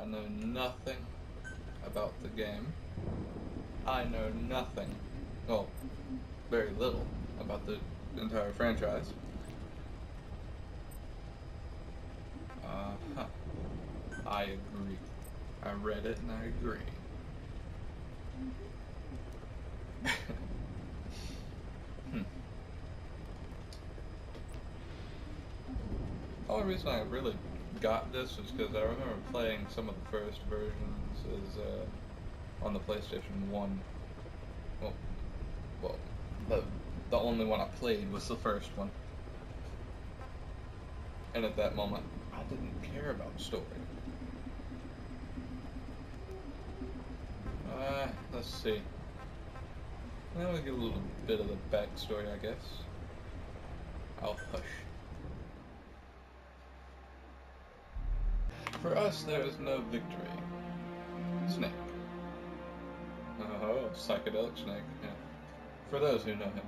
know nothing about the game. I know nothing, well, very little about the entire franchise. Huh. I agree. I read it and I agree. The only reason I really got this was because I remember playing some of the first versions on the PlayStation 1. Well, the only one I played was the first one. And at that moment, I didn't care about story. Let's see. Now we get a little bit of the backstory, I guess. I'll hush. For us, there is no victory. Snake. Oh, psychedelic Snake. Yeah. For those who know him.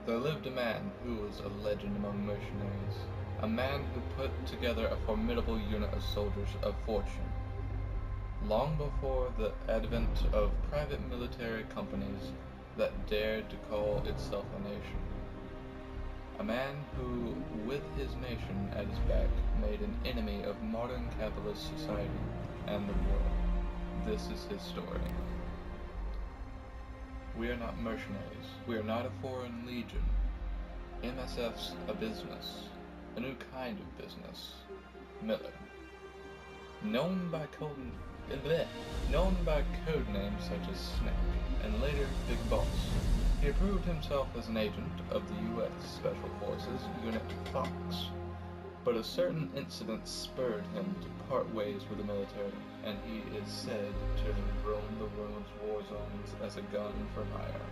There lived a man who was a legend among mercenaries. A man who put together a formidable unit of soldiers of fortune. Long before the advent of private military companies that dared to call itself a nation. A man who, with his nation at his back, made an enemy of modern capitalist society and the world. This is his story. We are not mercenaries. We are not a foreign legion. MSF's a business. A new kind of business. Miller. Known by code names such as Snake, and later Big Boss, he proved himself as an agent of the U.S. Special Forces Unit Fox. But a certain incident spurred him to part ways with the military, and he is said to have roamed the world's war zones as a gun for hire.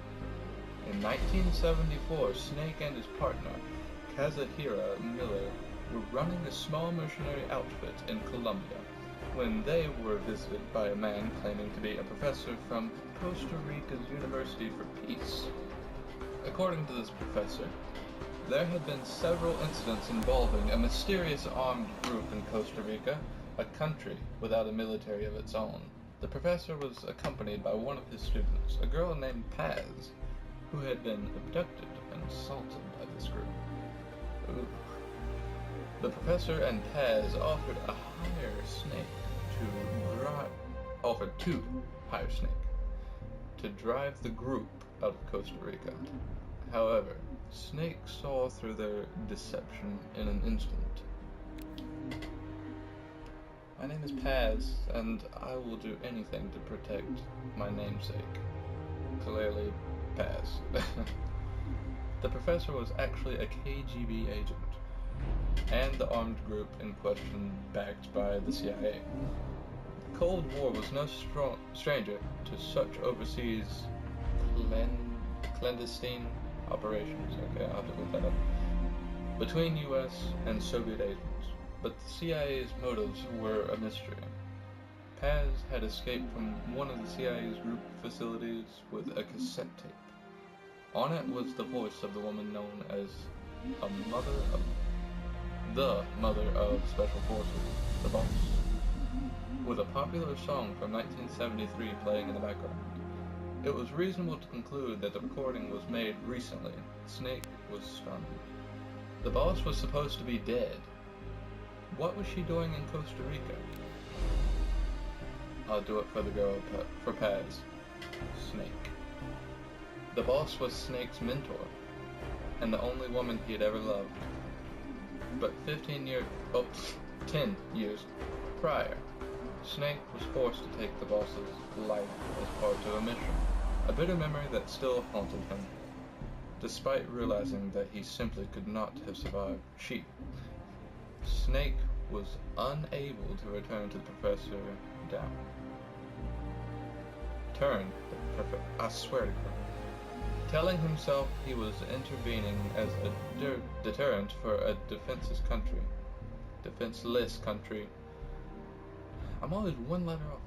In 1974, Snake and his partner, Kazuhira Miller, were running a small mercenary outfit in Colombia when they were visited by a man claiming to be a professor from Costa Rica's University for Peace. According to this professor, there had been several incidents involving a mysterious armed group in Costa Rica, a country without a military of its own. The professor was accompanied by one of his students, a girl named Paz, who had been abducted and assaulted by this group. Ooh. The professor and Paz offered to hire Snake to drive the group out of Costa Rica. However, Snake saw through their deception in an instant. My name is Paz, and I will do anything to protect my namesake. Clearly, Paz. The professor was actually a KGB agent, and the armed group in question backed by the CIA. The Cold War was no stranger to such overseas clandestine operations, okay, I'll have to look that up, between US and Soviet agents, but the CIA's motives were a mystery. Paz had escaped from one of the CIA's group facilities with a cassette tape. On it was the voice of the woman known as the mother of Special Forces, the Boss, with a popular song from 1973 playing in the background. It was reasonable to conclude that the recording was made recently. Snake was stunned. The Boss was supposed to be dead. What was she doing in Costa Rica? I'll do it for the girl, for Paz. Snake. The Boss was Snake's mentor, and the only woman he had ever loved. But 10 years prior, Snake was forced to take the Boss's life as part of a mission, a bitter memory that still haunted him, despite realizing that he simply could not have survived. Snake was unable to return to the Professor down. I swear to God. Telling himself he was intervening as a deterrent for a defenseless country. I'm always one letter off.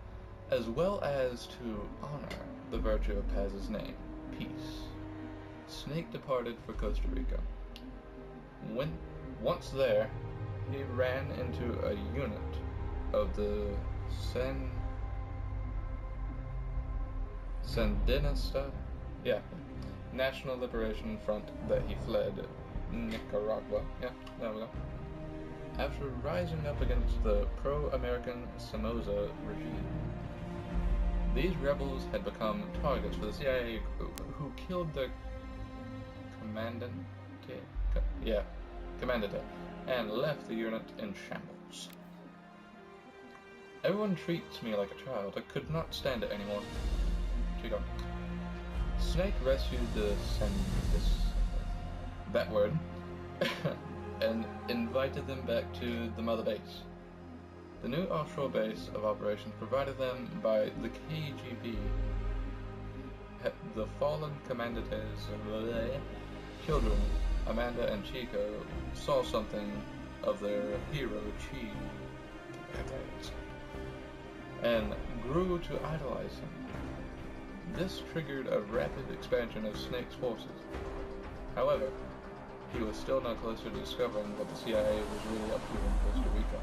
As well as to honor the virtue of Paz's name, Peace. Snake departed for Costa Rica. Once there, he ran into a unit of the Sandinista, yeah, National Liberation Front that he fled Nicaragua. Yeah, there we go. After rising up against the pro-American Somoza regime. These rebels had become targets for the CIA who killed their commandant, and left the unit in shambles. Everyone treats me like a child. I could not stand it anymore. Chico. Snake rescued that word, and invited them back to the mother base. The new offshore base of operations provided them by the KGB. The fallen commandantes' children, Amanda and Chico, saw something of their hero Chi and grew to idolize him. This triggered a rapid expansion of Snake's forces. However, he was still no closer to discovering what the CIA was really up to in Costa Rica.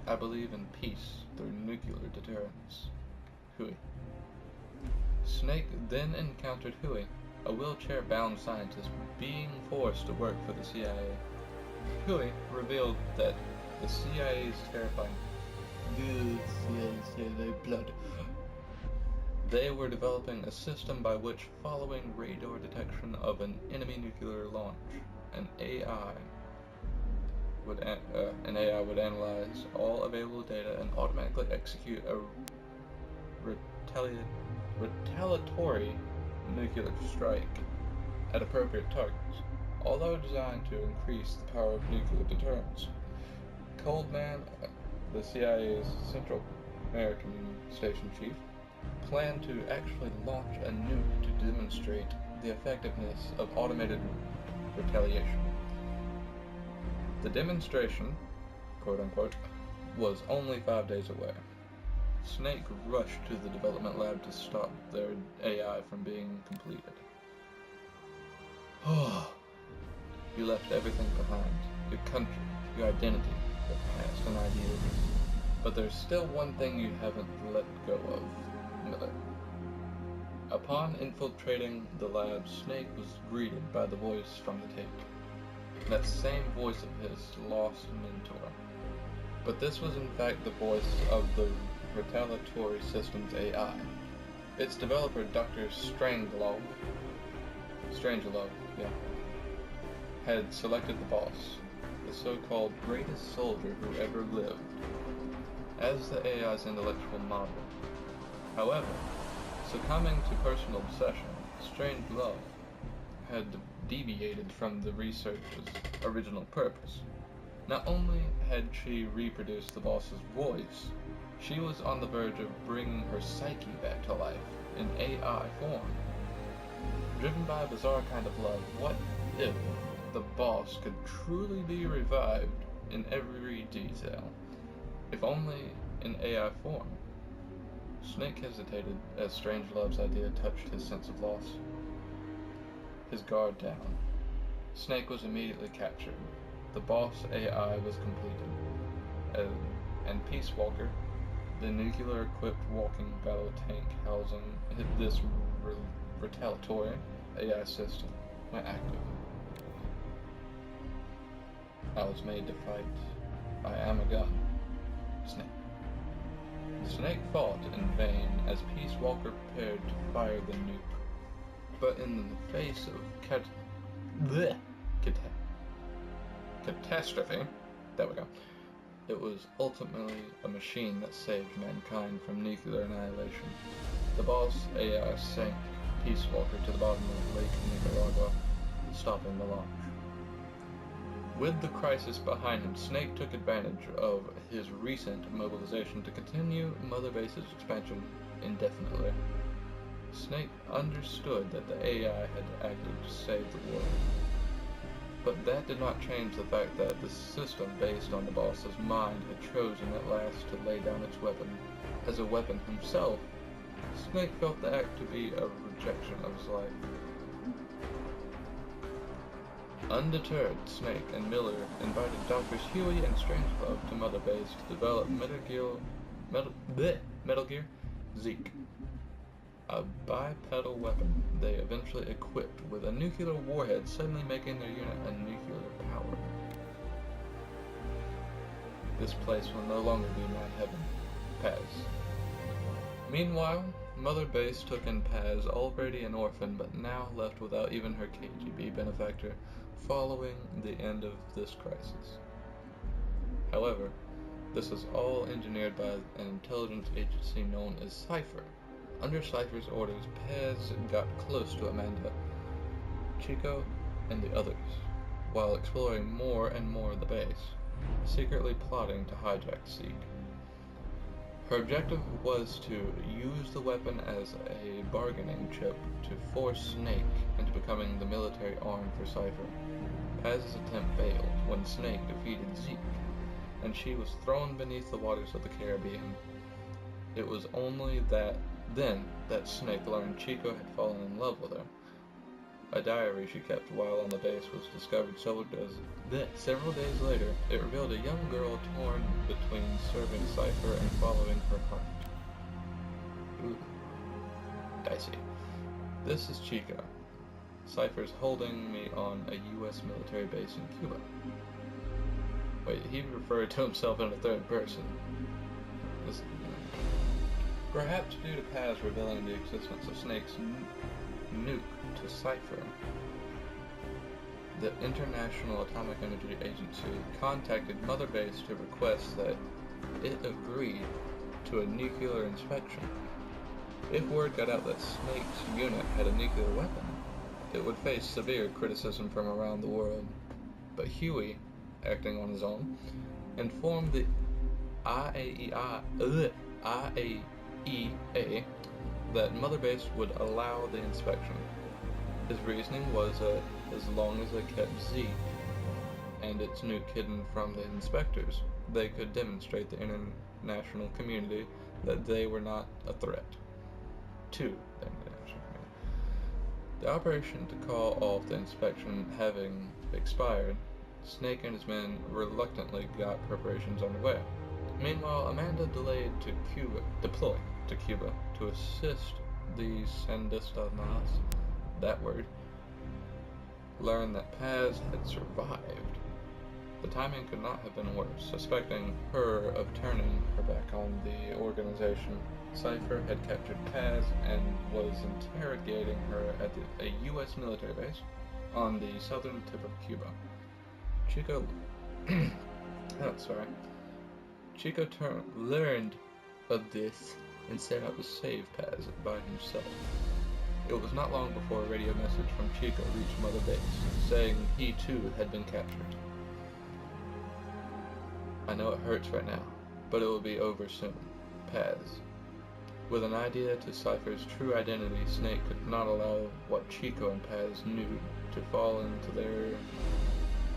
I believe in peace through nuclear deterrence. Huey. Snake then encountered Huey, a wheelchair-bound scientist being forced to work for the CIA. Huey revealed that the CIA's terrifying blood. They were developing a system by which, following radar detection of an enemy nuclear launch, an AI would analyze all available data and automatically execute a retaliatory nuclear strike at appropriate targets, although designed to increase the power of nuclear deterrence. Coldman, the CIA's Central American station chief, planned to actually launch a nuke to demonstrate the effectiveness of automated retaliation. The demonstration, quote-unquote, was only 5 days away. Snake rushed to the development lab to stop their AI from being completed. Oh, you left everything behind. Your country, your identity, your past and ideals. But there's still one thing you haven't let go of, Miller. Upon infiltrating the lab, Snake was greeted by the voice from the tape. That same voice of his lost mentor. But this was in fact the voice of the retaliatory system's AI. Its developer, Dr. Strangelove, had selected the boss, the so-called greatest soldier who ever lived, as the AI's intellectual model. However, succumbing to personal obsession, Strangelove had deviated from the research's original purpose. Not only had she reproduced the boss's voice, she was on the verge of bringing her psyche back to life in AI form. Driven by a bizarre kind of love, what if the boss could truly be revived in every detail, if only in AI form? Snake hesitated as Strangelove's idea touched his sense of loss. His guard down. Snake was immediately captured. The boss AI was completed, and Peace Walker, the nuclear-equipped walking battle tank housing this retaliatory AI system, went active. I was made to fight. I am a gun. Snake. Snake fought in vain as Peace Walker prepared to fire the nuke. But in the face of catastrophe, there we go, it was ultimately a machine that saved mankind from nuclear annihilation. The boss AI sank Peace Walker to the bottom of Lake Nicaragua, stopping the launch. With the crisis behind him, Snake took advantage of his recent mobilization to continue Mother Base's expansion indefinitely. Snake understood that the AI had acted to save the world. But that did not change the fact that the system based on the boss's mind had chosen at last to lay down its weapon. As a weapon himself, Snake felt the act to be a rejection of his life. Undeterred, Snake and Miller invited Doctors Huey and Strangelove to Mother Base to develop Metal Gear Zeke, a bipedal weapon they eventually equipped with a nuclear warhead, suddenly making their unit a nuclear power. This place will no longer be my heaven. Paz. Meanwhile, Mother Base took in Paz, already an orphan, but now left without even her KGB benefactor, following the end of this crisis. However, this was all engineered by an intelligence agency known as Cypher. Under Cypher's orders, Paz got close to Amanda, Chico, and the others, while exploring more and more of the base, secretly plotting to hijack Zeke. Her objective was to use the weapon as a bargaining chip to force Snake into becoming the military arm for Cypher. Paz's attempt failed when Snake defeated Zeke, and she was thrown beneath the waters of the Caribbean. It was only then that Snake learned Chico had fallen in love with her. A diary she kept while on the base was discovered several days later. It revealed a young girl torn between serving Cypher and following her heart. Ooh. Dicey. This is Chico. Cypher's holding me on a U.S. military base in Cuba. Wait, he referred to himself in the third person. Perhaps due to Paz revealing the existence of Snake's nuke to Cypher, the International Atomic Energy Agency contacted Mother Base to request that it agreed to a nuclear inspection. If word got out that Snake's unit had a nuclear weapon, it would face severe criticism from around the world. But Huey, acting on his own, informed the IAEA that Mother Base would allow the inspection. His reasoning was that as long as they kept Zeke and its nuke hidden from the inspectors, they could demonstrate the international community that they were not a threat to the international community. The operation to call off the inspection having expired, Snake and his men reluctantly got preparations underway. Meanwhile, Amanda deployed to Cuba to assist the Sandinistas, that word, learned that Paz had survived. The timing could not have been worse. Suspecting her of turning her back on the organization, Cypher had captured Paz and was interrogating her at a U.S. military base on the southern tip of Cuba. Chico learned of this and set out to save Paz by himself. It was not long before a radio message from Chico reached Mother Base, saying he too had been captured. I know it hurts right now, but it will be over soon. Paz. With an idea to Cypher's true identity, Snake could not allow what Chico and Paz knew to fall into their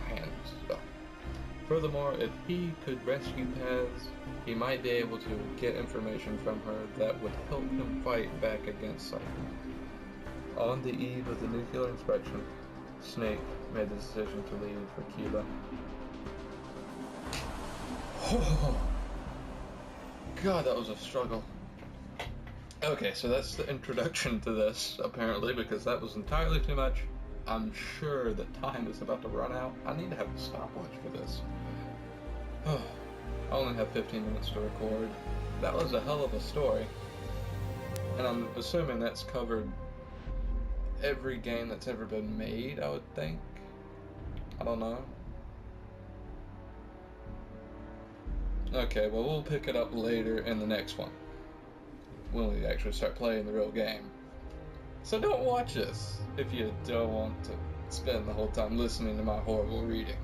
hands. Furthermore, if he could rescue Paz, he might be able to get information from her that would help him fight back against Cypher. On the eve of the nuclear inspection, Snake made the decision to leave for Cuba. Oh, God, that was a struggle. Okay, so that's the introduction to this, apparently, because that was entirely too much. I'm sure that time is about to run out. I need to have a stopwatch for this. I only have 15 minutes to record. That was a hell of a story. And I'm assuming that's covered every game that's ever been made, I would think. I don't know. Okay, well, we'll pick it up later in the next one, when we actually start playing the real game. So don't watch this if you don't want to spend the whole time listening to my horrible reading.